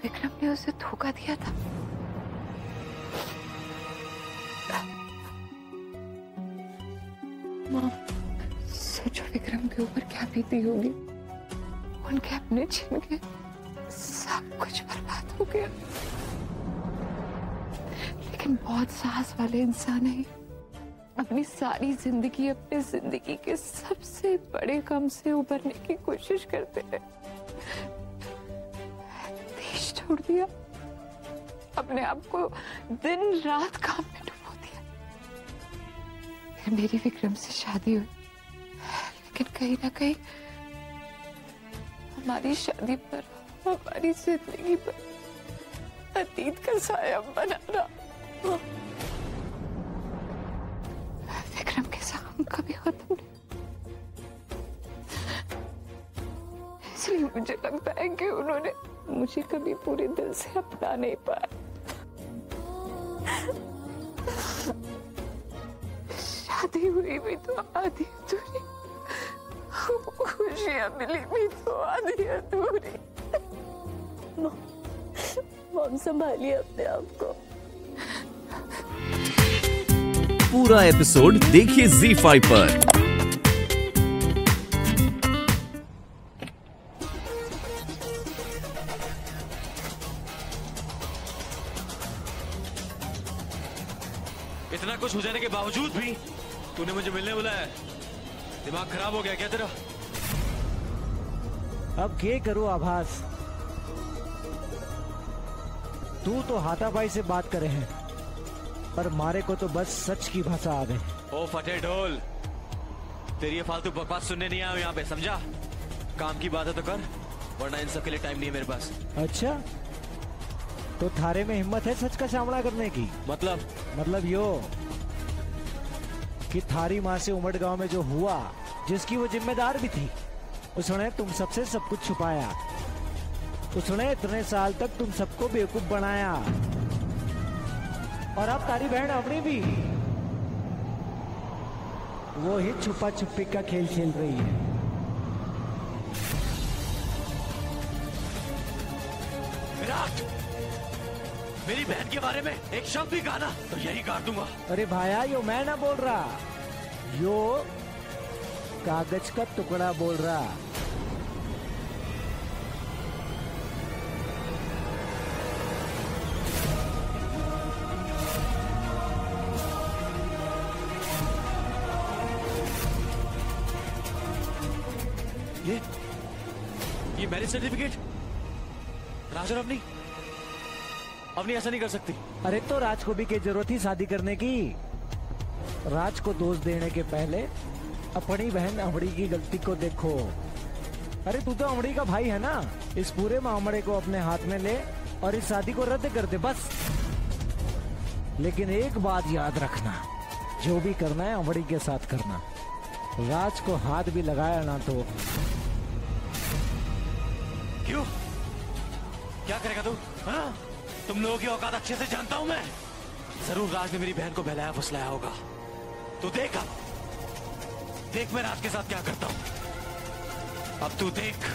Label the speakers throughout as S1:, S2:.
S1: विक्रम ने उसे धोखा दिया था। माँ, सोचो विक्रम के ऊपर क्या बीती होगी। उनके अपने छिन गए, सब कुछ बर्बाद हो गया। लेकिन बहुत साहस वाले इंसान है, अपनी सारी जिंदगी अपने जिंदगी के सबसे बड़े गम से उभरने की कोशिश करते रहे। देश छोड़ दिया, अपने आप को दिन रात काम में डुबो दिया। फिर मेरी विक्रम से शादी हुई, लेकिन कहीं ना कहीं हमारी शादी पर, हमारी जिंदगी पर अतीत का साया बना रहा। विक्रम के जख्म कभी खत्म नहीं, इसलिए मुझे लगता है कि उन्होंने मुझे कभी पूरे दिल से अपना नहीं पाया। शादी हुई भी तो आधी अधूरी, खुशियां मिली भी तो आधी अधूरी। मॉम संभालिए अपने आप को।
S2: पूरा एपिसोड देखिए ZEE5 पर।
S3: इतना कुछ हो जाने के बावजूद भी तूने मुझे मिलने बुलाया है। दिमाग खराब हो गया क्या तेरा?
S4: अब क्या करूं आभास, तू तो हाथापाई से बात करे हैं, पर मारे को तो बस सच की भाषा आ गई।
S3: ओ फटे ढोल, तेरी ये फालतू बकवास सुनने नहीं आया यहाँ पे, समझा? काम की बात है तो कर, वरना इन सब के लिए टाइम नहीं है मेरे पास।
S4: अच्छा, तो थारे में हिम्मत है सच का सामना करने की? मतलब यो कि थारी माँ से उमड़ गांव में जो हुआ, जिसकी वो जिम्मेदार भी थी, उसने तुम सबसे सब कुछ छुपाया। उसने इतने साल तक तुम सबको बेवकूफ बनाया, और अब तारी बहन अपनी भी वो ही छुपा छुपी का खेल खेल रही है।
S3: विराट, मेरी बहन के बारे में एक शब्द भी कहा ना तो यही काट दूंगा।
S4: अरे भाया, यो मैं ना बोल रहा, यो कागज का टुकड़ा बोल रहा।
S3: ये मैरिज सर्टिफिकेट राज और अवनी ऐसा नहीं कर सकती।
S4: अरे तो राज को भी क्या जरूरत थी शादी करने की? राज को दोष देने के पहले अपनी बहन अमड़ी की गलती को देखो। अरे तू तो अमड़ी का भाई है ना, इस पूरे मामले को अपने हाथ में ले और इस शादी को रद्द कर दे बस। लेकिन एक बात याद रखना, जो भी करना है अमड़ी के साथ करना। राज को हाथ भी लगाया ना तो।
S3: क्यों? क्या करेगा तू? हाँ? तुम लोगों की औकात अच्छे से जानता हूं मैं। जरूर राज ने मेरी बहन को बहलाया फुसलाया होगा। तू देख, अब देख मैं राज के साथ क्या करता हूं। अब तू देख।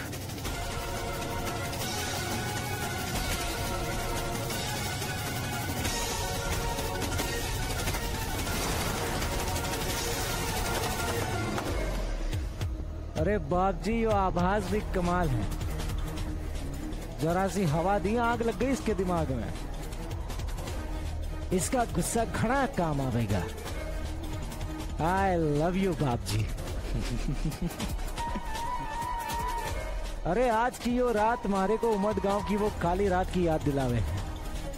S4: अरे बाप जी, यो आभास भी कमाल है। जरा सी हवा दी, आग लग गई इसके दिमाग में। इसका गुस्सा घना काम आवेगा। आई लव यू बाप जी। अरे आज की यो रात मारे को उमद गांव की वो काली रात की याद दिलावे।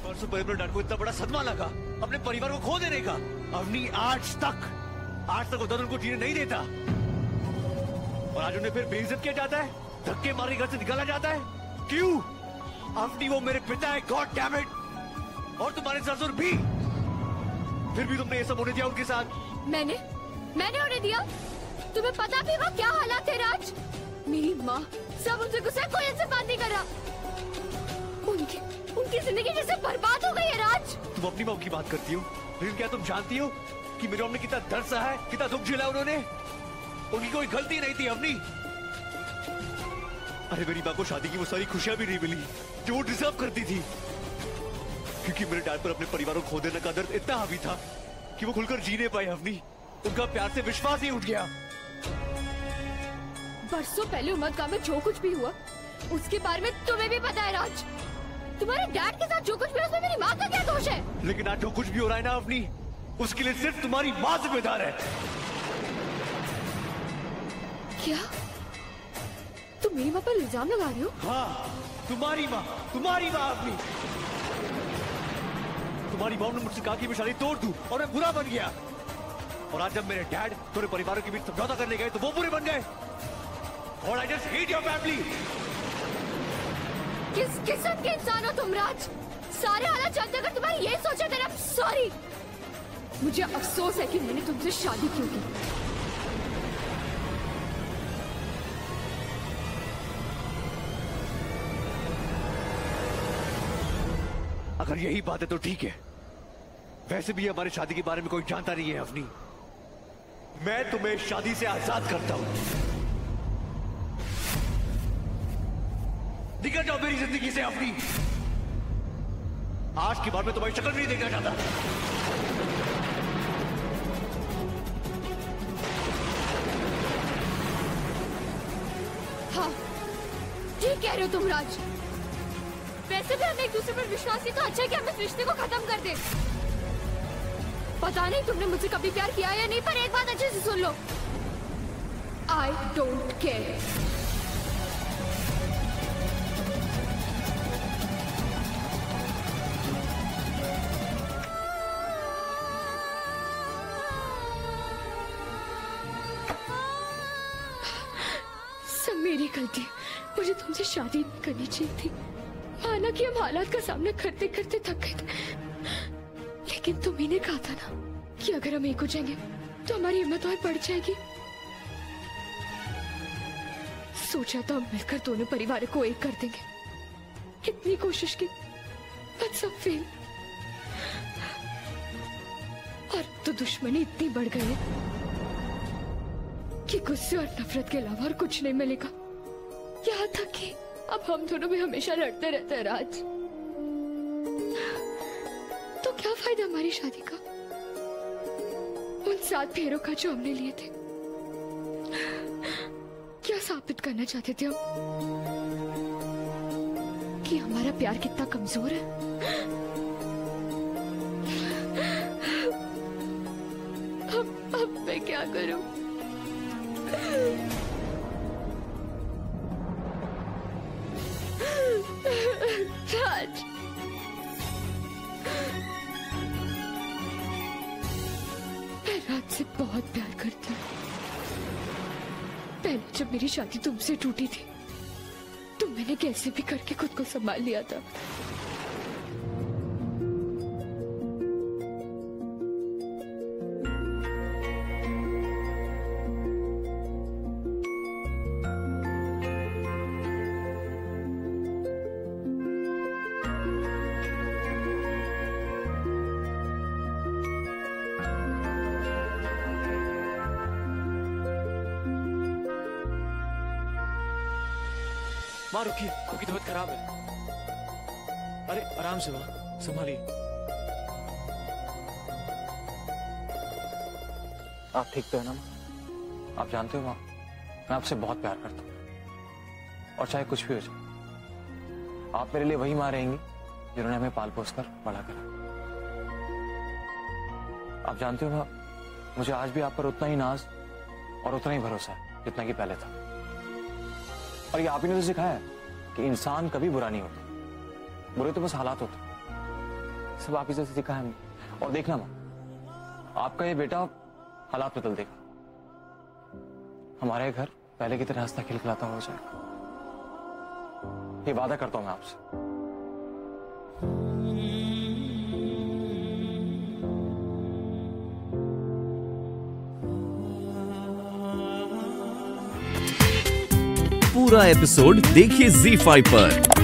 S3: परसों परिवार को इतना बड़ा सदमा लगा अपने परिवार को खो देने का। अवनी आज तक वो दर्द को जीने नहीं देता, और आज उन्हें फिर बेइज्जत किया जाता है, धक्के मार के घर से निकाला जाता है। क्यों? अवनी वो मेरे पिता है, गॉड डैम इट। और तुम्हारे ससुर भी। फिर भी तुमने ये सब होने दिया उनके साथ।
S5: मैंने होने दिया? तुम्हें पता भी वो क्या हालात है राज? मेरी माँ सब उनसे गुस्सा, कोई उनसे बात नहीं कर रहा। उनकी जिंदगी जैसे बर्बाद हो गई है राज।
S3: तुम अपनी माँ की बात करती हो, लेकिन क्या तुम जानती हो कि मेरी माँ ने कितना दर्द सहा है, कितना दुख झेला उन्होंने? उनकी कोई गलती नहीं थी अवनी। अरे मेरी माँ को शादी की वो सारी खुशियां भी नहीं मिली जो वो डिजर्व करती थी, क्योंकि मेरे डैड पर अपने परिवार को खो देने का दर्द इतना हावी था कि वो खुलकर जी नहीं पाई अवनी। उनका प्यार से विश्वास ही उठ गया।
S5: बरसों पहले उमरगांव में जो कुछ भी हुआ उसके बारे में तुम्हें भी पता है राज। तुम्हारे डैड के साथ जो कुछ भी उसमें मेरी माँ का क्या दोष है? लेकिन
S3: आज जो कुछ भी हो रहा है ना अवनी, उसके लिए सिर्फ तुम्हारी माँ जिम्मेदार है।
S5: क्या तुम मेरी माँ पर इल्जाम लगा रही हो?
S3: हाँ, तुम्हारी माँ अवनी। तुम्हारी माँ ने मुझसे कहा कि मैं शादी तोड़ दूं और मैं बुरा बन गया। और आज जब मेरे डैड थोड़े परिवारों के बीच समझौता करने गए तो वो बुरे बन गए। और I just hate your family.
S5: किस किस्म के इंसान हो तुम राज? सारे हालात जानते अगर तुम्हारी यही सोच है, then I'm sorry। मुझे अफसोस है कि मैंने तुमसे शादी क्यों की।
S3: अगर यही बात है तो ठीक है। वैसे भी हमारी शादी के बारे में कोई जानता नहीं है अवनी। मैं तुम्हें शादी से आजाद करता हूं। निकल जाओ मेरी जिंदगी से अवनी। आज के बाद मैं तुम्हारी शक्ल नहीं देखना चाहता।
S5: हाँ, ठीक कह रहे हो तुम राज। वैसे भी हम एक दूसरे पर विश्वास ही तो अच्छा है कि हम इस रिश्ते को खत्म कर दें। पता नहीं तुमने मुझसे कभी प्यार किया या नहीं, पर एक बात अच्छे से सुन लो, I don't care। सब मेरी गलती, मुझे तुमसे शादी नहीं करनी चाहिए थी। माना कि हम हालात का सामना करते करते थक गए थे, लेकिन तुम्ही ने कहा था ना कि अगर हम एक हो जाएंगे तो हमारी हिम्मत और बढ़ जाएगी। सोचा था हम मिलकर दोनों परिवारों को एक कर देंगे। इतनी कोशिश की पर सब फेल। और तो दुश्मनी इतनी बढ़ गई है कि गुस्से और नफरत के अलावा और कुछ नहीं मिलेगा। यहाँ तक कि अब हम दोनों भी हमेशा लड़ते रहते हैं राज। तो क्या फायदा हमारी शादी का, उन 7 फेरों का जो हमने लिए थे? क्या साबित करना चाहते थे हम कि हमारा प्यार कितना कमजोर है? अब मैं क्या करूं? राज, मैं राज से बहुत प्यार करती हूँ। पहले जब मेरी शादी तुमसे टूटी थी तो मैंने कैसे भी करके खुद को संभाल लिया था।
S4: माँ रुकिए, आपकी तबीयत खराब है। अरे आराम से माँ, संभालिए। आप ठीक तो है ना माँ? आप जानते हो माँ, मैं आपसे बहुत प्यार करता हूँ और चाहे कुछ भी हो जाए आप मेरे लिए वही माँ रहेंगी जिन्होंने हमें पाल पोस कर बड़ा करा। आप जानते हो माँ, मुझे आज भी आप पर उतना ही नाज और उतना ही भरोसा है जितना कि पहले था। और ये आप ही ने तो सिखाया है कि इंसान कभी बुरा नहीं होता, बुरे तो बस हालात होते। सब आप ही से सिखा है हमने। और देखना माँ, आपका ये बेटा हालात बदल देगा। हमारे घर पहले की तरह हंसता खिलखिलाता हो जाएगा। ये वादा करता हूं मैं आपसे।
S2: पूरा एपिसोड देखिए ZEE5 पर।